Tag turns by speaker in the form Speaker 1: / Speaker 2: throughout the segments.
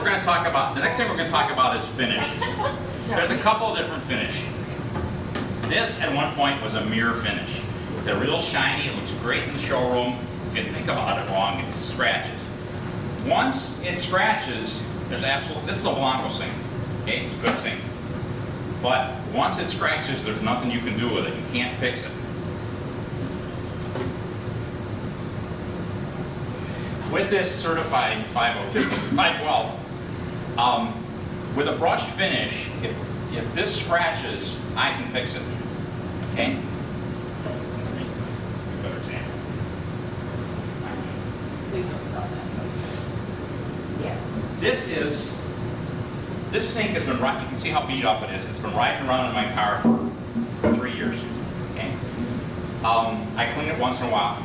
Speaker 1: we're going to talk about, the next thing we're going to talk about is finishes. There's a couple of different finish. This at one point was a mirror finish. They're real shiny, it looks great in the showroom. If you think about it wrong, it scratches. Once it scratches, there's absolutely, this is a Blanco sink, okay, it's a good sink. But once it scratches, there's nothing you can do with it, you can't fix it. With this certified 512, with a brushed finish, if this scratches, I can fix it, okay? Better example.
Speaker 2: Please don't sell that.
Speaker 3: Yeah.
Speaker 1: This sink has been, you can see how beat up it is. It's been riding around in my car for 3 years, okay? I clean it once in a while,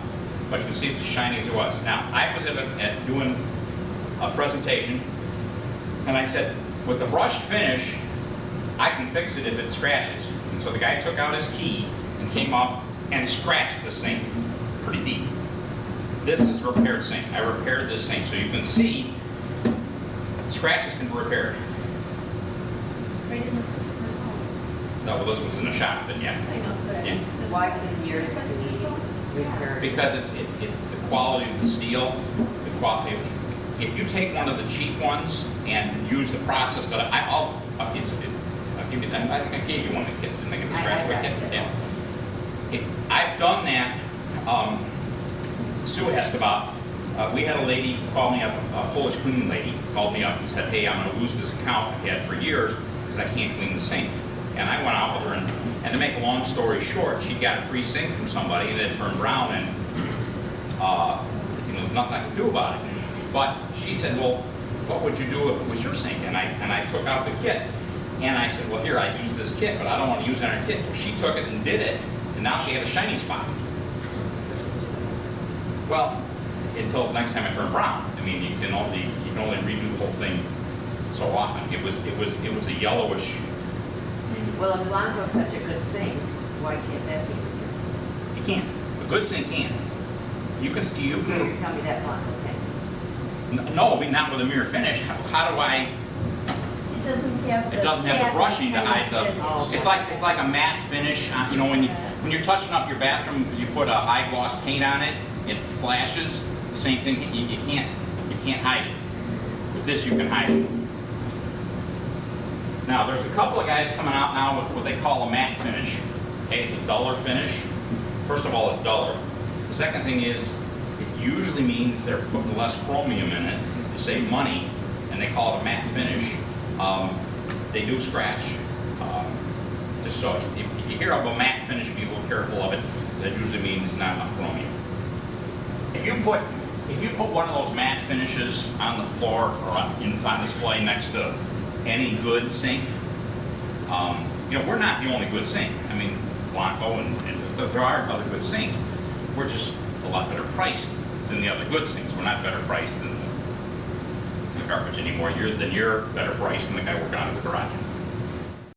Speaker 1: but you can see it's as shiny as it was. Now, I was at doing a presentation, and I said, with the brushed finish, I can fix it if it scratches. And so the guy took out his key and came up and scratched the sink pretty deep. This is a repaired sink. I repaired this sink, so you can see scratches can be repaired.
Speaker 2: Right in the customer's home.
Speaker 1: No, well, this was in the shop, but yeah.
Speaker 2: I know, but
Speaker 1: Yeah.
Speaker 3: Why can yours be repaired?
Speaker 1: Because it's the quality of the steel, the quality. If you take one of the cheap ones and use the process that I'll give you. I think I gave you one of the kits. Didn't I get the scratch away kit? Yeah. I've done that. Sue asked about. We had a lady call me up, a Polish cleaning lady, called me up and said, "Hey, I'm going to lose this account I've had for years because I can't clean the sink." And I went out with her, and to make a long story short, she got a free sink from somebody that turned brown, and there's nothing I could do about it. But she said, "Well, what would you do if it was your sink?" And I took out the kit, and I said, "Well, here, I use this kit, but I don't want to use it on her kit." So she took it and did it, and now she had a shiny spot. Well, until next time it turned brown. I mean, you can only redo the whole thing so often. It was a yellowish.
Speaker 3: Well, if Blanco's such a good sink, why can't that be?
Speaker 1: You can't. A good sink can. You can.
Speaker 3: So you tell me that Blanco can?
Speaker 1: No, I mean not with a mirror finish. How do I?
Speaker 2: It doesn't have the
Speaker 1: It doesn't have the brushing to hide the.
Speaker 3: Oh.
Speaker 1: It's like a matte finish. When you're touching up your bathroom because you put a high gloss paint on it, it flashes. The same thing. You can't hide it. With this, you can hide it. Now, there's a couple of guys coming out now with what they call a matte finish. Okay, it's a duller finish. First of all, it's duller. The second thing is, it usually means they're putting less chromium in it to save money, and they call it a matte finish. They do scratch. Just so if you hear of a matte finish, be a little careful of it. That usually means not enough chromium. If you put one of those matte finishes on the floor or on display next to any good sink, we're not the only good sink. I mean, Blanco and there are other good sinks. We're just a lot better priced than the other good sinks. We're not better priced than the garbage anymore. You're better priced than the guy working out of the garage.